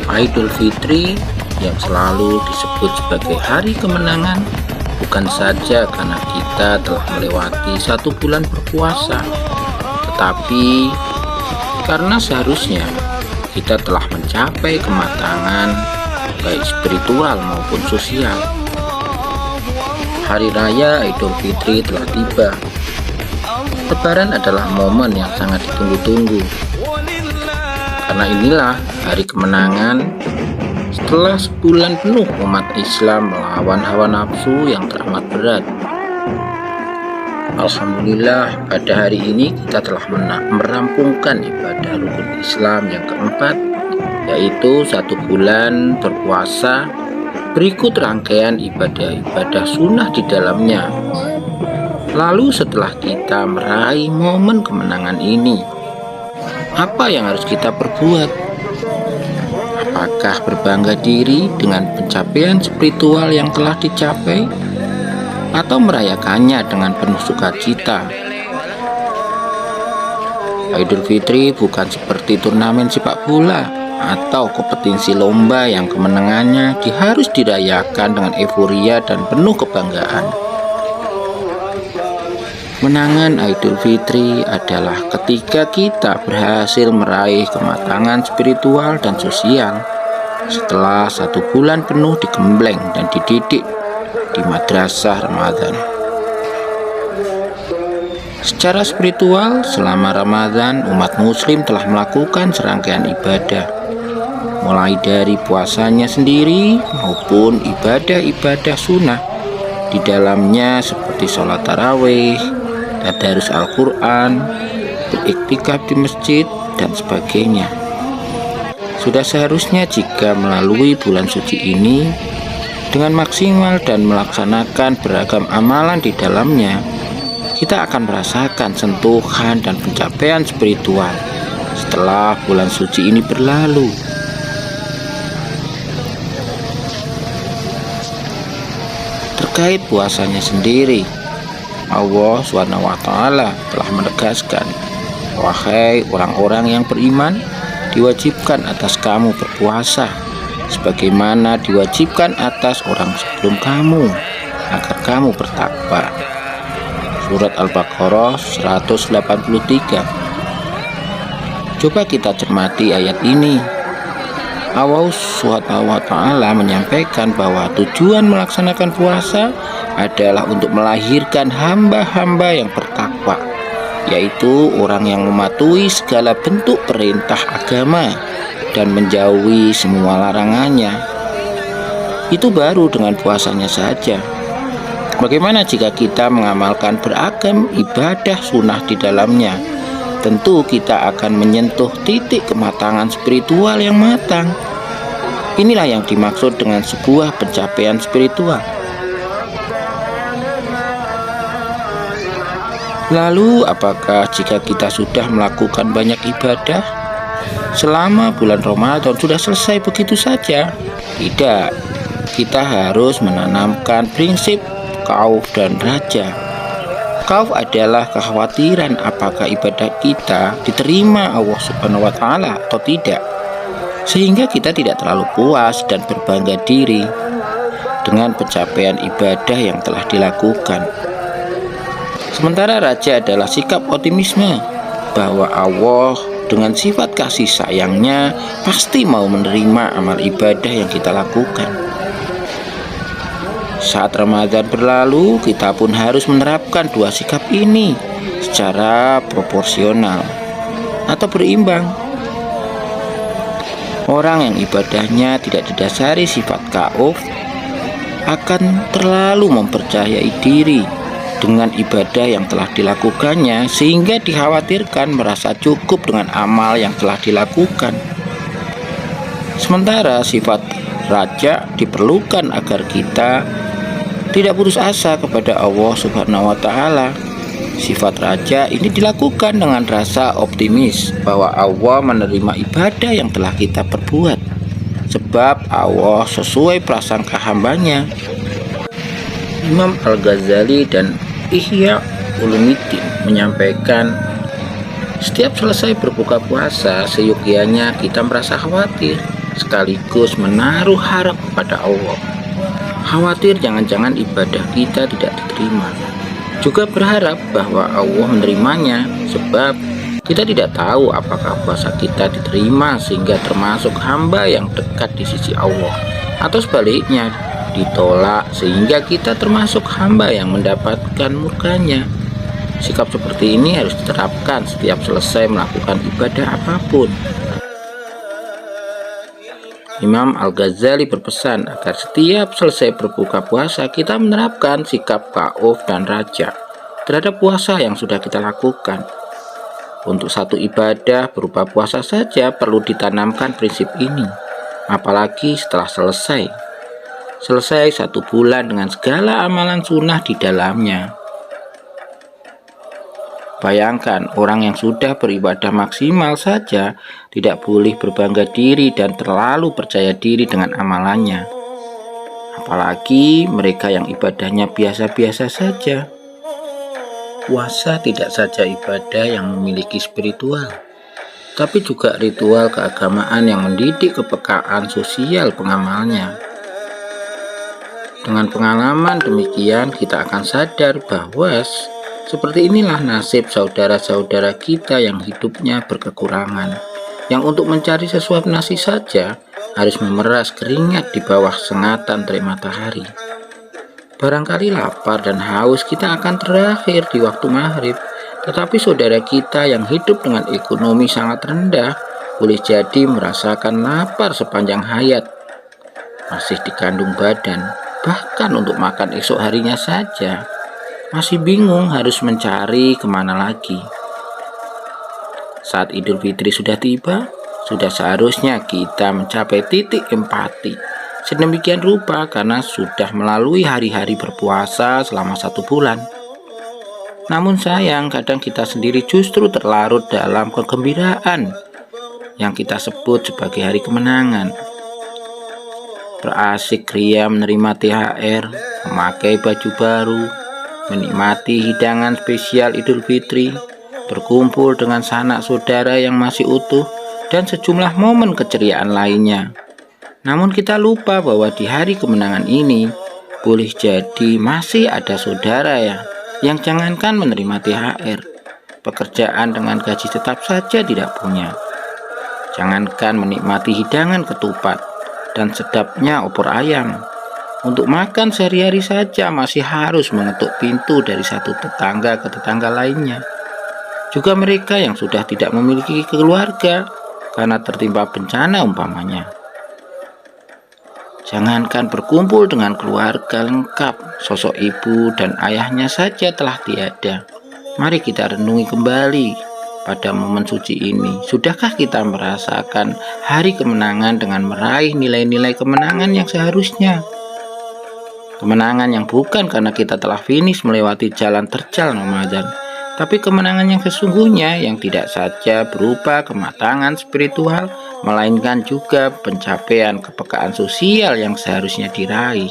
Idul Fitri yang selalu disebut sebagai hari kemenangan bukan saja karena kita telah melewati 1 bulan berpuasa, tetapi karena seharusnya kita telah mencapai kematangan baik spiritual maupun sosial. Hari Raya Idul Fitri telah tiba. Lebaran adalah momen yang sangat ditunggu-tunggu, karena inilah hari kemenangan setelah sebulan penuh umat Islam melawan hawa nafsu yang teramat berat. Alhamdulillah, pada hari ini kita telah merampungkan ibadah rukun Islam yang keempat, yaitu 1 bulan berpuasa berikut rangkaian ibadah-ibadah sunnah di dalamnya. Lalu setelah kita meraih momen kemenangan ini, apa yang harus kita perbuat? Apakah berbangga diri dengan pencapaian spiritual yang telah dicapai, atau merayakannya dengan penuh sukacita? Idul Fitri bukan seperti turnamen sepak bola atau kompetisi lomba yang kemenangannya harus dirayakan dengan euforia dan penuh kebanggaan. Menangan Idul Fitri adalah ketika kita berhasil meraih kematangan spiritual dan sosial setelah 1 bulan penuh digembleng dan dididik di madrasah Ramadan. Secara spiritual, selama Ramadan umat muslim telah melakukan serangkaian ibadah, mulai dari puasanya sendiri maupun ibadah-ibadah sunnah di dalamnya seperti sholat tarawih, tadarus Al-Quran, beriktikaf di masjid, dan sebagainya. Sudah seharusnya jika melalui bulan suci ini dengan maksimal dan melaksanakan beragam amalan di dalamnya, kita akan merasakan sentuhan dan pencapaian spiritual setelah bulan suci ini berlalu. Terkait puasanya sendiri, Allah SWT telah menegaskan, wahai orang-orang yang beriman, diwajibkan atas kamu berpuasa sebagaimana diwajibkan atas orang sebelum kamu, agar kamu bertakwa. Surat Al-Baqarah 183. Coba kita cermati ayat ini. Allah SWT menyampaikan bahwa tujuan melaksanakan puasa adalah untuk melahirkan hamba-hamba yang bertakwa, yaitu orang yang mematuhi segala bentuk perintah agama dan menjauhi semua larangannya. Itu baru dengan puasanya saja. Bagaimana jika kita mengamalkan beragam ibadah sunnah di dalamnya? Tentu kita akan menyentuh titik kematangan spiritual yang matang. Inilah yang dimaksud dengan sebuah pencapaian spiritual. Lalu, apakah jika kita sudah melakukan banyak ibadah selama bulan Ramadan sudah selesai begitu saja? Tidak, kita harus menanamkan prinsip khauf dan raja. Khauf adalah kekhawatiran apakah ibadah kita diterima Allah SWT atau tidak, sehingga kita tidak terlalu puas dan berbangga diri dengan pencapaian ibadah yang telah dilakukan. Sementara raja adalah sikap optimisme bahwa Allah dengan sifat kasih sayangnya pasti mau menerima amal ibadah yang kita lakukan. Saat Ramadan berlalu, kita pun harus menerapkan 2 sikap ini secara proporsional atau berimbang. Orang yang ibadahnya tidak didasari sifat khauf akan terlalu mempercayai diri dengan ibadah yang telah dilakukannya, sehingga dikhawatirkan merasa cukup dengan amal yang telah dilakukan. Sementara sifat raja diperlukan agar kita tidak putus asa kepada Allah SWT. Sifat raja ini dilakukan dengan rasa optimis bahwa Allah menerima ibadah yang telah kita perbuat, sebab Allah sesuai prasangka hambanya. Imam Al-Ghazali dan Ihya Ulumuddin menyampaikan, setiap selesai berbuka puasa, seyogyanya kita merasa khawatir sekaligus menaruh harap kepada Allah. Khawatir jangan-jangan ibadah kita tidak diterima. Juga berharap bahwa Allah menerimanya, sebab kita tidak tahu apakah puasa kita diterima sehingga termasuk hamba yang dekat di sisi Allah, atau sebaliknya ditolak sehingga kita termasuk hamba yang mendapatkan murkanya. Sikap seperti ini harus diterapkan setiap selesai melakukan ibadah apapun. Imam Al-Ghazali berpesan agar setiap selesai berbuka puasa kita menerapkan sikap khauf dan raja terhadap puasa yang sudah kita lakukan. Untuk satu ibadah berupa puasa saja perlu ditanamkan prinsip ini, apalagi setelah selesai 1 bulan dengan segala amalan sunnah di dalamnya. Bayangkan, orang yang sudah beribadah maksimal saja tidak boleh berbangga diri dan terlalu percaya diri dengan amalannya. Apalagi mereka yang ibadahnya biasa-biasa saja. Puasa tidak saja ibadah yang memiliki spiritual, tapi juga ritual keagamaan yang mendidik kepekaan sosial pengamalnya. Dengan pengalaman demikian, kita akan sadar bahwa seperti inilah nasib saudara-saudara kita yang hidupnya berkekurangan, yang untuk mencari sesuap nasi saja harus memeras keringat di bawah sengatan terik matahari. Barangkali lapar dan haus kita akan terakhir di waktu maghrib, tetapi saudara kita yang hidup dengan ekonomi sangat rendah boleh jadi merasakan lapar sepanjang hayat, masih dikandung badan, bahkan untuk makan esok harinya saja masih bingung harus mencari kemana lagi. Saat Idul Fitri sudah tiba, sudah seharusnya kita mencapai titik empati sedemikian rupa karena sudah melalui hari-hari berpuasa selama 1 bulan. Namun sayang, kadang kita sendiri justru terlarut dalam kegembiraan yang kita sebut sebagai hari kemenangan. Berasik ria menerima THR, memakai baju baru, menikmati hidangan spesial Idul Fitri, berkumpul dengan sanak saudara yang masih utuh, dan sejumlah momen keceriaan lainnya. Namun kita lupa bahwa di hari kemenangan ini, boleh jadi masih ada saudara yang jangankan menerima THR, pekerjaan dengan gaji tetap saja tidak punya. Jangankan menikmati hidangan ketupat dan sedapnya opor ayam, untuk makan sehari-hari saja masih harus mengetuk pintu dari satu tetangga ke tetangga lainnya. Juga mereka yang sudah tidak memiliki keluarga karena tertimpa bencana umpamanya. Jangankan berkumpul dengan keluarga lengkap, sosok ibu dan ayahnya saja telah tiada. Mari kita renungi kembali pada momen suci ini. Sudahkah kita merasakan hari kemenangan dengan meraih nilai-nilai kemenangan yang seharusnya? Kemenangan yang bukan karena kita telah finish melewati jalan terjal Ramadan, tapi kemenangan yang sesungguhnya yang tidak saja berupa kematangan spiritual, melainkan juga pencapaian kepekaan sosial yang seharusnya diraih.